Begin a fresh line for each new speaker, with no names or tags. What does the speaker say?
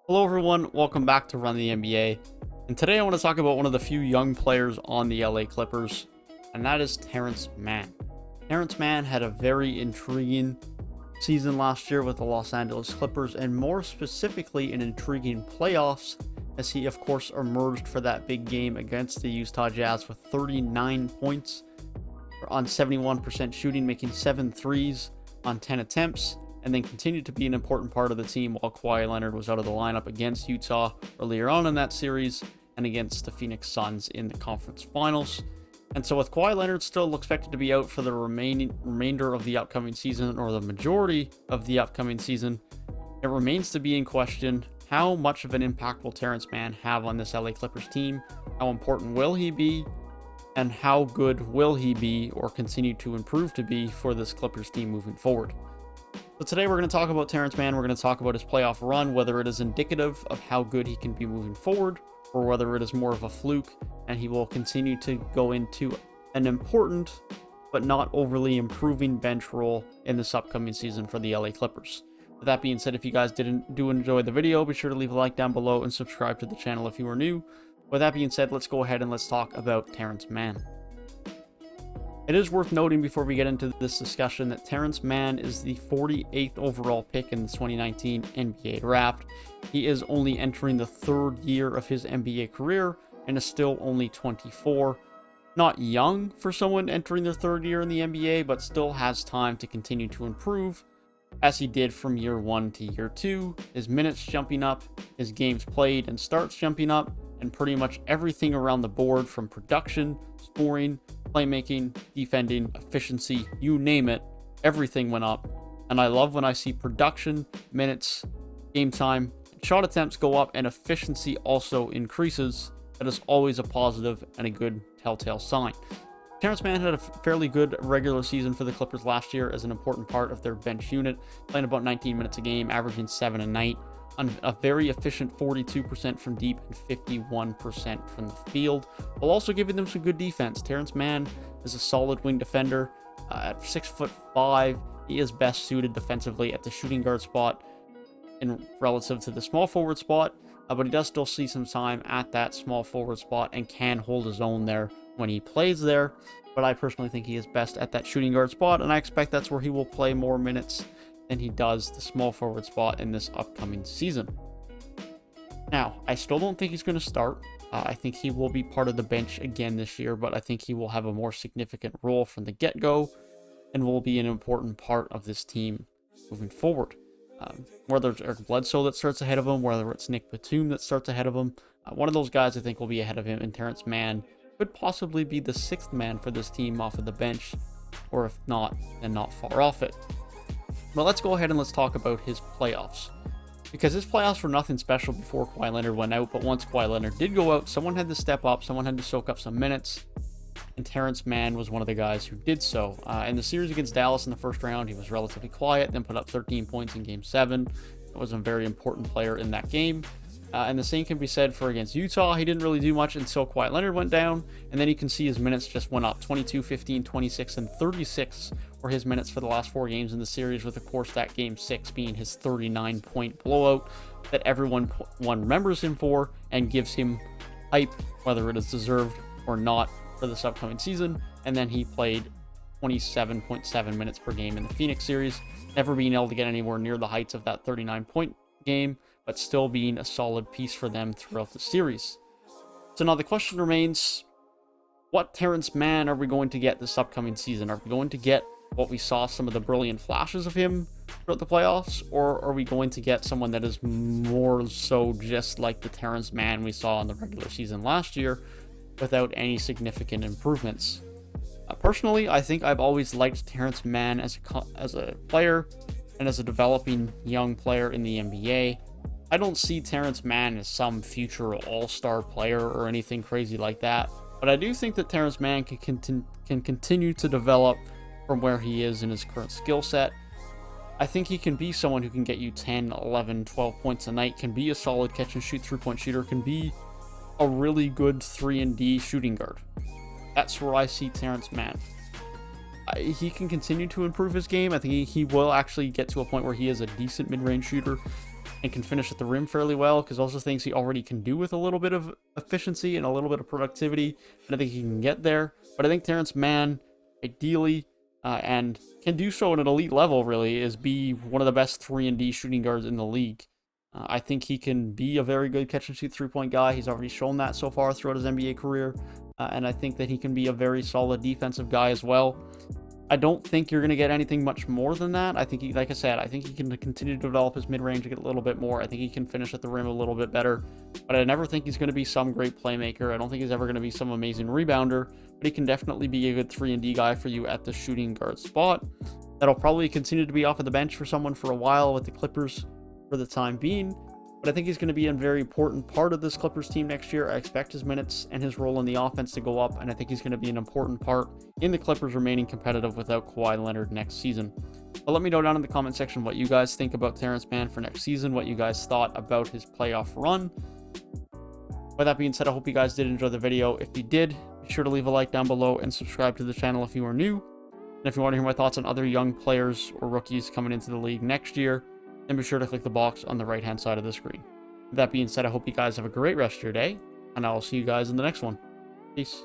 Hello everyone, welcome back to Run the NBA, and today I want to talk about one of the few young players on the LA Clippers, and that is Terrence Mann. Terrence Mann had a very intriguing season last year with the Los Angeles Clippers, and more specifically an intriguing playoffs, as he of course emerged for that big game against the Utah Jazz with 39 points on 71% shooting, making 7 threes on 10 attempts, and then continued to be an important part of the team while Kawhi Leonard was out of the lineup against Utah earlier on in that series and against the Phoenix Suns in the conference finals. And so with Kawhi Leonard still expected to be out for the remainder of the upcoming season, or the majority of the upcoming season, it remains to be in question how much of an impact will Terrence Mann have on this LA Clippers team, how important will he be, and how good will he be or continue to improve to be for this Clippers team moving forward. So today we're going to talk about Terrence Mann. We're going to talk about his playoff run, whether it is indicative of how good he can be moving forward, or whether it is more of a fluke and he will continue to go into an important but not overly improving bench role in this upcoming season for the LA Clippers. With that being said, if you guys do enjoy the video, be sure to leave a like down below and subscribe to the channel if you are new. With that being said, let's go ahead and let's talk about Terrence Mann. It is worth noting before we get into this discussion that Terrence Mann is the 48th overall pick in the 2019 NBA draft. He is only entering the third year of his NBA career and is still only 24. Not young for someone entering their third year in the NBA, but still has time to continue to improve, as he did from year 1 to year 2. His minutes jumping up, his games played and starts jumping up, and pretty much everything around the board from production, scoring, playmaking, defending, efficiency, you name it, everything went up. And I love when I see production, minutes, game time, shot attempts go up, and efficiency also increases. That is always a positive and a good telltale sign. Terrence Mann had a fairly good regular season for the Clippers last year as an important part of their bench unit, playing about 19 minutes a game, averaging 7 a night, on a very efficient 42% from deep and 51% from the field, while also giving them some good defense. Terrence Mann is a solid wing defender. At 6'5", he is best suited defensively at the shooting guard spot in relative to the small forward spot, but he does still see some time at that small forward spot and can hold his own there when he plays there. But I personally think he is best at that shooting guard spot, and I expect that's where he will play more minutes than he does the small forward spot in this upcoming season. Now, I still don't think he's going to start. I think he will be part of the bench again this year, but I think he will have a more significant role from the get-go and will be an important part of this team moving forward. Whether it's Eric Bledsoe that starts ahead of him, whether it's Nick Batum that starts ahead of him, one of those guys I think will be ahead of him, and Terrence Mann could possibly be the 6th man for this team off of the bench, or if not, then not far off it. But let's go ahead and let's talk about his playoffs, because his playoffs were nothing special before Kawhi Leonard went out, but once Kawhi Leonard did go out, someone had to step up, someone had to soak up some minutes, and Terrence Mann was one of the guys who did so. In the series against Dallas in the first round, he was relatively quiet, then put up 13 points in Game 7. It was a very important player in that game. And the same can be said for against Utah. He didn't really do much until Kawhi Leonard went down, and then you can see his minutes just went up. 22, 15, 26, and 36 were his minutes for the last 4 games in the series, with, of course, that Game 6 being his 39-point blowout that everyone remembers him for and gives him hype, whether it is deserved or not, for this upcoming season. And then he played 27.7 minutes per game in the Phoenix series, never being able to get anywhere near the heights of that 39-point game, but still being a solid piece for them throughout the series. So now the question remains, what Terrence Mann are we going to get this upcoming season? Are we going to get what we saw, some of the brilliant flashes of him throughout the playoffs, or are we going to get someone that is more so just like the Terrence Mann we saw in the regular season last year, without any significant improvements? Personally, I think I've always liked Terrence Mann as a player and as a developing young player in the NBA. I don't see Terrence Mann as some future all-star player or anything crazy like that, but I do think that Terrence Mann can continue to develop from where he is in his current skill set. I think he can be someone who can get you 10, 11, 12 points a night, can be a solid catch-and-shoot three-point shooter, can be a really good 3-and-D shooting guard. That's where I see Terrence Mann. He can continue to improve his game. I think he will actually get to a point where he is a decent mid-range shooter. and can finish at the rim fairly well, because those are things he already can do with a little bit of efficiency and a little bit of productivity, and I think he can get there. But I think Terrence Mann, ideally, and can do so at an elite level, really, is be one of the best 3-and-D shooting guards in the league. I think he can be a very good catch-and-shoot three-point guy. He's already shown that so far throughout his NBA career, and I think that he can be a very solid defensive guy as well. I don't think you're going to get anything much more than that. I think, like I said, I think he can continue to develop his mid-range and get a little bit more. I think he can finish at the rim a little bit better, but I never think he's going to be some great playmaker. I don't think he's ever going to be some amazing rebounder, but he can definitely be a good 3-and-D guy for you at the shooting guard spot. That'll probably continue to be off of the bench for someone for a while with the Clippers for the time being, but I think he's going to be a very important part of this Clippers team next year. I expect his minutes and his role in the offense to go up, and I think he's going to be an important part in the Clippers remaining competitive without Kawhi Leonard next season. But let me know down in the comment section what you guys think about Terrence Mann for next season, what you guys thought about his playoff run. With that being said, I hope you guys did enjoy the video. If you did, be sure to leave a like down below and subscribe to the channel if you are new. And if you want to hear my thoughts on other young players or rookies coming into the league next year, then be sure to click the box on the right-hand side of the screen. With that being said, I hope you guys have a great rest of your day, and I will see you guys in the next one. Peace.